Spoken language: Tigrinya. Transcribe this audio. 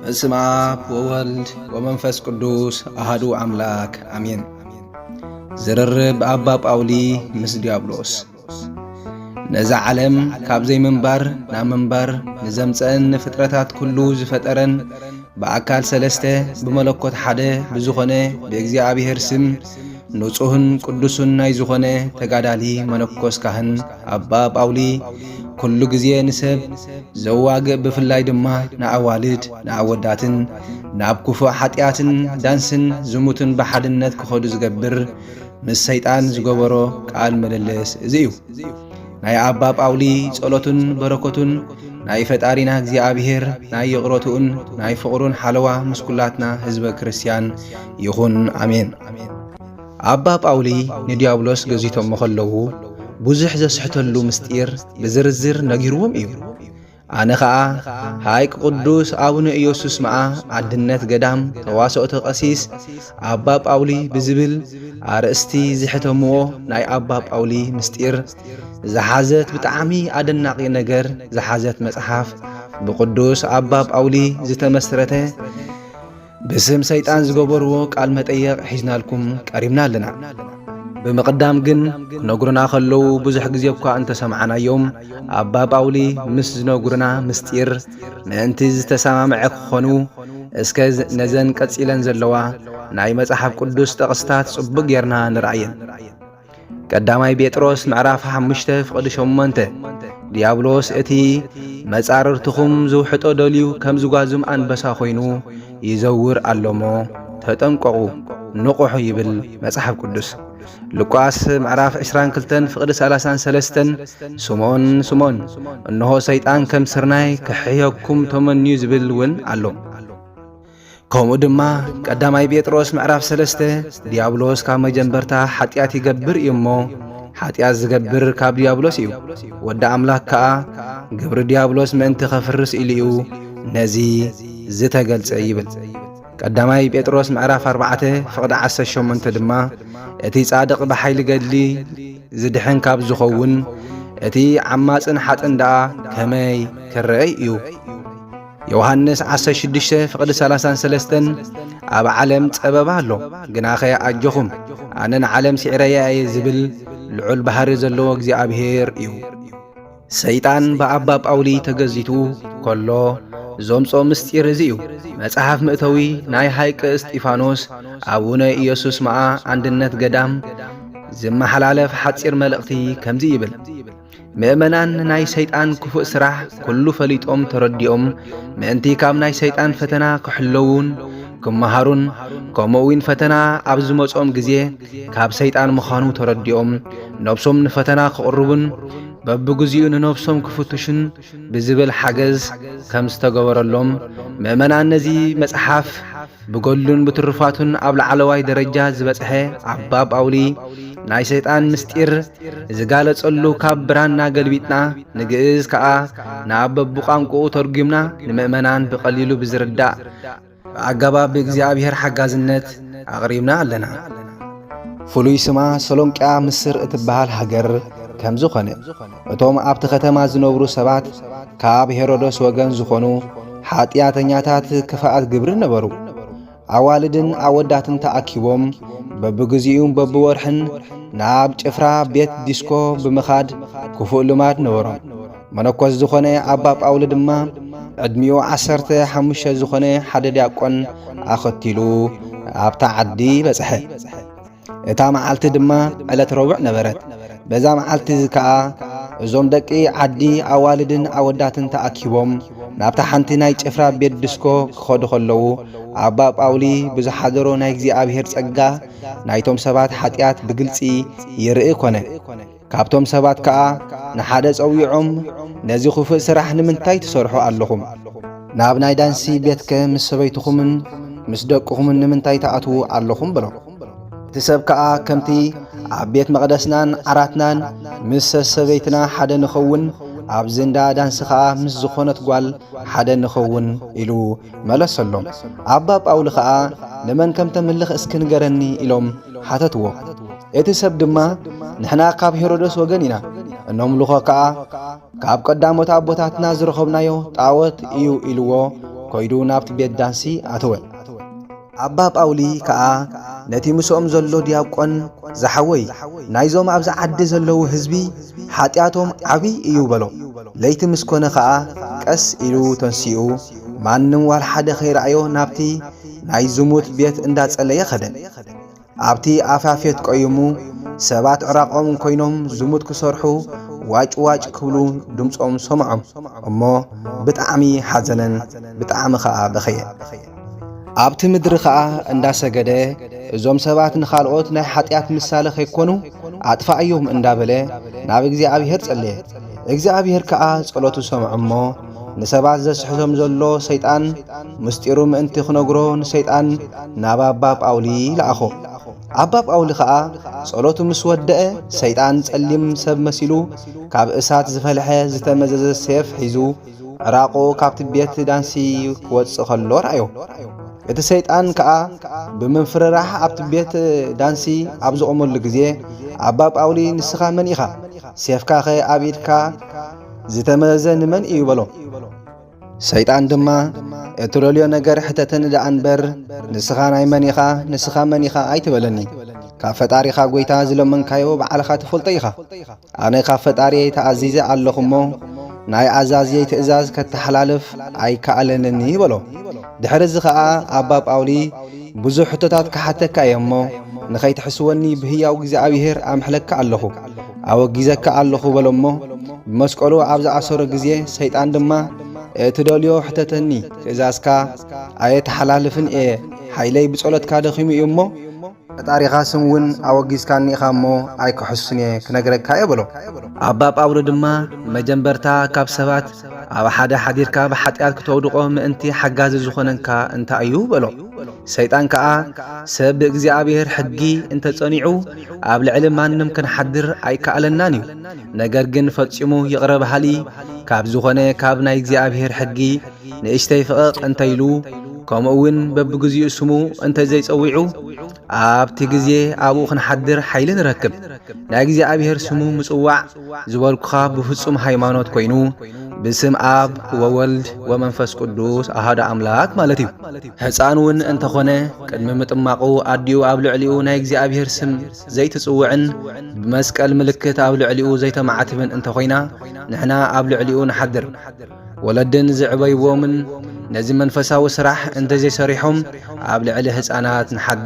በስመ አብ ወወልድ ወመንፈስ ቅዱስ አሐዱ አምላክ አሜን። ዝርርብ አባ ጳውሊ ምስ ዲያብሎስ ነዛ ዓለም ካብ ዘይምንባር ናብ ምንባር ንዘምፀን ፍጥረታት ኩሉ ዝፈጠረን በአካል ሰለስተ ብመለኮት ሓደ ብዝኾነ ብእግዚአብሔር ስም ንጹህን ቅዱስን ናይ ዝኾነ ተጋዳሊ መነኮስ ካህን አባ ጳውሊ ኩሉ ጊዜ ንሰብ ዘዋግእ ብፍላይ ድማ ንኣዋልድ ንኣወዳትን ናብ ክፉእ ሓጢአትን ዳንስን ዝሙትን ብሓድነት ክኸዱ ዝገብር ምስ ሰይጣን ዝገበሮ ቃል ምልልስ እዚ እዩ። ናይ አባ ጳውሊ ጸሎቱን በረከቱን ናይ ፈጣሪና እግዚአብሔር ናይ ይቕረቱን ናይ ፍቕሩን ሓለዋ ምስ ኩላትና ህዝበ ክርስቲያን ይኹን አሜን። አባ ጳውሊ ንዲያብሎስ ገዚቶም መኸለዉ ብዙሕ ዘስሕተሉ ምስጢር ብዝርዝር ነጊርዎም እዩ። ኣነ ኸዓ ሃይቅ ቅዱስ አቡነ ኢየሱስ መዓ ዓድነት ገዳም ተዋስኦተ ቀሲስ አባ ጳውሊ ብዝብል ኣርእስቲ ዝሕተምዎ ናይ አባ ጳውሊ ምስጢር ዝሓዘት ብጣዕሚ ኣደናቂ ነገር ዝሓዘት መጽሓፍ ብቅዱስ አባ ጳውሊ ዝተመስረተ ብስም ሰይጣን ዝገበርዎ ቃል መጠየቕ ሒዝናልኩም ቀሪብና ኣለና። ብምቕዳም ግን ነጉርና ኸለዉ ብዙሕ ጊዜ እኳ እንተሰምዓናዮም አባ ጳውሊ ምስ ዝነጉርና ምስጢር ምእንቲ ዝተሰማምዐ ክኾኑ እስከ ነዘን ቀጺለን ዘለዋ ናይ መጽሓፍ ቅዱስ ጠቕስታት ጽቡቕ ጌርና ንርአየን። ቀዳማይ ጴጥሮስ ምዕራፍ 5:8 ዲያብሎስ እቲ መጻርርትኹም ዝውሕጦ ደልዩ ከም ዝጓዝም አንበሳ ኾይኑ ይዘውር ኣሎሞ ተጠንቀቑ ንቑሑ ይብል መጽሓፍ ቅዱስ። ሉቃስ ምዕራፍ 22:33 ስሞን ስሞን እንሆ ሰይጣን ከም ስርናይ ክሕየኩም ተመንዩ ዝብል እውን ኣሎ። ከምኡ ድማ ቀዳማይ ጴጥሮስ ምዕራፍ 3 ዲያብሎስ ካብ መጀንበርታ ሓጢአት ይገብር እዩ እሞ ሓጢአት ዝገብር ካብ ዲያብሎስ እዩ፣ ወዲ ኣምላክ ከዓ ግብሪ ዲያብሎስ ምእንቲ ኸፍርስ ኢሉ እዩ ነዚ ዝተገልጸ ይብል። ቀዳማይ ጴጥሮስ ምዕራፍ 4:18 ድማ እቲ ጻድቕ ብሓይሊ ገድሊ ዝድሕን ካብ ዝኸውን እቲ ዓማፅን ሓጥን ደኣ ከመይ ክረአይ እዩ። ዮሐንስ 16:33 ኣብ ዓለም ጸበባ ኣሎ ግናኸ ኣጀኹም ኣነ ንዓለም ሲዕረየ እየ ዝብል ልዑል ባህሪ ዘለዎ እግዚአብሔር እዩ። ሰይጣን ብኣባ ጳውሊ ተገዚቱ ከሎ ዞምጾ ምስጢር እዚ እዩ። መጽሓፍ ምእተዊ ናይ ሃይቀ እስጢፋኖስ አቡነ ኢየሱስ መዓ አንድነት ገዳም ዝመሓላለፍ ሓፂር መልእኽቲ ከምዚ ይብል። ምእመናን ናይ ሰይጣን ክፉእ ስራሕ ኩሉ ፈሊጦም ተረዲኦም ምእንቲ ካብ ናይ ሰይጣን ፈተና ክሕለውን ክመሃሩን ከምኡውን ፈተና ኣብ ዝመጾም ጊዜ ካብ ሰይጣን ምዃኑ ተረዲኦም ነብሶም ንፈተና ክቕርቡን በብግዚኡ ንነብሶም ክፍትሹን ብዝብል ሓገዝ ከም ዝተገበረሎም ምእመናን ነዚ መጽሓፍ ብገሉን ብትሩፋቱን ኣብ ላዕለዋይ ደረጃ ዝበጽሐ አባ ጳውሊ ናይ ሰይጣን ምስጢር ዝጋለጸሉ ካብ ብራና ገልቢጥና ንግእዝ ከዓ ናብ በብቋንቋኡ ተርጉምና ንምእመናን ብቐሊሉ ብዝርዳእ ብኣገባብ ብእግዚአብሔር ሓጋዝነት ኣቕሪብና ኣለና። ፍሉይ ስማ ሰሎንቅያ ምስር እትበሃል ሃገር ከም ዝኾነ እቶም ኣብቲ ከተማ ዝነብሩ ሰባት ካብ ሄሮዶስ ወገን ዝኾኑ ሓጢአተኛታት ክፍኣት ግብሪ ነበሩ። ኣዋልድን ኣወዳትን ተኣኪቦም በብግዚኡን በብወርሕን ናብ ጭፍራ ቤት ዲስኮ ብምኻድ ክፉእ ልማድ ነበሮም። መነኮስ ዝኾነ አባ ጳውሊ ድማ ዕድሚኡ 15 ዝኾነ ሓደ ዲያቆን ኣኸቲሉ ኣብታ ዓዲ በጽሐ። እታ መዓልቲ ድማ ዕለት ረቡዕ ነበረት። በዛ መዓልቲ ከዓ እዞም ደቂ ዓዲ ኣዋልድን ኣወዳትን ተኣኪቦም ናብታ ሓንቲ ናይ ጭፍራ ቤት ዲስኮ ክኸዱ ኸለዉ አባ ጳውሊ ብዝሓደሮ ናይ እግዚአብሔር ጸጋ ናይቶም ሰባት ሓጢአት ብግልፂ ይርኢ ኮነ። ካብቶም ሰባት ከዓ ንሓደ ጸዊዖም ነዚ ክፉእ ስራሕ ንምንታይ ትሰርሑ ኣለኹም? ናብ ናይ ዳንሲ ቤትከ ምስ ሰበይትኹምን ምስ ደቅኹምን ንምንታይ ተኣትዉ ኣለኹም ብሎ። እቲ ሰብ ከዓ ከምቲ ኣብ ቤት መቕደስናን ዓራትናን ምስ ሰበይትና ሓደ ንኸውን ኣብዚ እንዳ ዳንሲ ከዓ ምስ ዝኾነት ጓል ሓደ ንኸውን ኢሉ መለሰሎም። አባ ጳውሊ ከዓ ንመን ከም ተምልኽ እስኪ ንገረኒ ኢሎም ሓተትዎ። እቲ ሰብ ድማ ንሕና ካብ ሄሮዶስ ወገን ኢና እነምልኾ ከዓ ካብ ቀዳሞት ኣቦታትና ዝረኸብናዮ ጣዖት እዩ ኢልዎ ኮይዱ ናብቲ ቤት ዳንሲ ኣተወ ኣባ ጳውሊ ከዓ ነቲ ምስኦም ዘሎ ዲያቆን ዝሓወይ ናይዞም ኣብዛ ዓዲ ዘለዉ ህዝቢ ሓጢኣቶም ዓብይ እዩ በሎ ለይቲ ምስኮነ ከዓ ቀስ ኢሉ ተንሲኡ ማንም ዋል ሓደ ኸይረኣዮ ናብቲ ናይ ዝሙት ቤት እንዳጸለየ ኸደ ኣብቲ ኣፋፌት ቆይሙ ሰባት ዕራቆም ኮይኖም ዝሙት ክሰርሑ ዋጭ ክብሉ ድምጾም ሰምዖም እሞ ብጣዕሚ ሓዘነን ብጣዕሚ ከዓ በኸየ ኣብቲ ምድሪ ከዓ እንዳሰገደ እዞም ሰባት ንኻልኦት ናይ ሓጢኣት ምሳሌ ከይኮኑ ኣጥፋእዮም እንዳበለ ናብ እግዚኣብሔር ጸለየ እግዚኣብሔር ከዓ ጸሎቱ ሰምዖ እሞ ንሰባት ዘስሕቶም ዘሎ ሰይጣን ምስጢሩ ምእንቲ ክነግሮ ንሰይጣን ናብ ኣባ ጳውሊ ለኣኾ ኣባ ጳውሊ ከዓ ጸሎቱ ምስ ወደአ ሰይጣን ጸሊም ሰብ መሲሉ ካብ እሳት ዝፈልሐ ዝተመዘዘ ሰይፍ ሒዙ ዕራቁ ካብቲ ቤት ዳንሲ ክወጽእ ከሎ ረኣዮ እቲ ሰይጣን ከዓ ብምፍርራሕ ኣብቲ ቤት ዳንሲ ኣብ ዝቆመሉ ግዜ ኣባ ጳውሊ ንስኻ መን ኢኻ ሰይፍካ ኸ ኣብ ኢድካ ዝተመዘዘ ንመን እዩ በሎ ሰይጣን ድማ እትደልዮ ነገር ሕተተን ደኣ እምበር ንስኻ ናይ መን ኢኻ ኣይትበለኒ ካብ ፈጣሪኻ ጎይታ ዝለመንካዮ በዓልኻ ትፈልጦ ኢኻ ኣነ ካብ ፈጣሪየ ተኣዚዘ ኣለኹ እሞ ናይ ኣዛዝየይ ትእዛዝ ከተሓላልፍ ኣይከኣለንኒ በሎ ድሕሪ እዚ ከዓ ኣባ ጳውሊ ብዙሕ ሕቶታት ክሓተካ እየ እሞ ንኸይትሕስወኒ ብህያው እግዚኣብሔር ኣምሕለካ ኣለኹ ኣወጊዘካ ኣለኹ በሎ እሞ ብመስቀሉ ኣብ ዝኣሰሮ ግዜ ሰይጣን ድማ እትደልዮ ሕተተኒ ትእዛዝካ ኣየተሓላልፍን እየ ሓይለይ ብጸሎትካ ደኺሙ እዩ እሞ ፈጣሪኻ ስም እውን ኣወጊዝካኒ ኢኻ እሞ ኣይክሕሱን እየ ክነግረካ እየ በሎ ኣባ ጳውሊ ድማ መጀንበርታ ካብ ሰባት ኣብ ሓደ ሓዲርካ ብሓጢኣት ክትወድቆ ምእንቲ ሓጋዚ ዝኾነንካ እንታይ እዩ በሎ ሰይጣን ከዓ ሰብ ብእግዚኣብሔር ሕጊ እንተጸኒዑ ኣብ ልዕሊ ማንም ክንሓድር ኣይከኣለናን እዩ ነገር ግን ፈጺሙ ይቕረ ባሃሊ ካብ ዝኾነ ካብ ናይ እግዚኣብሔር ሕጊ ንእሽተይ ፍቕቕ እንተይሉ ከምኡውን በብግዚኡ ስሙ እንተዘይጸዊዑ ኣብቲ ግዜ ኣብኡ ክንሓድር ሓይሊ ንረክብ ናይ እግዚኣብሔር ስሙ ምጽዋዕ ዝበልኩኻ ብፍጹም ሃይማኖት ኮይኑ ብስም ኣብ ወወልድ ወመንፈስ ቅዱስ ኣሃዱ ኣምላክ ማለት እዩ ሕፃን እውን እንተኾነ ቅድሚ ምጥማቑ ኣድዩ ኣብ ልዕሊኡ ናይ እግዚኣብሔር ስም ዘይትጽውዕን ብመስቀል ምልክት ኣብ ልዕሊኡ ዘይተማዓትብን እንተኾይና ንሕና ኣብ ልዕሊኡ ንሓድር ወለድን ዝዕበይዎምን ነዚ መንፈሳዊ ስራሕ እንተዘይሰሪሖም ኣብ ልዕሊ ህፃናት ንሓድር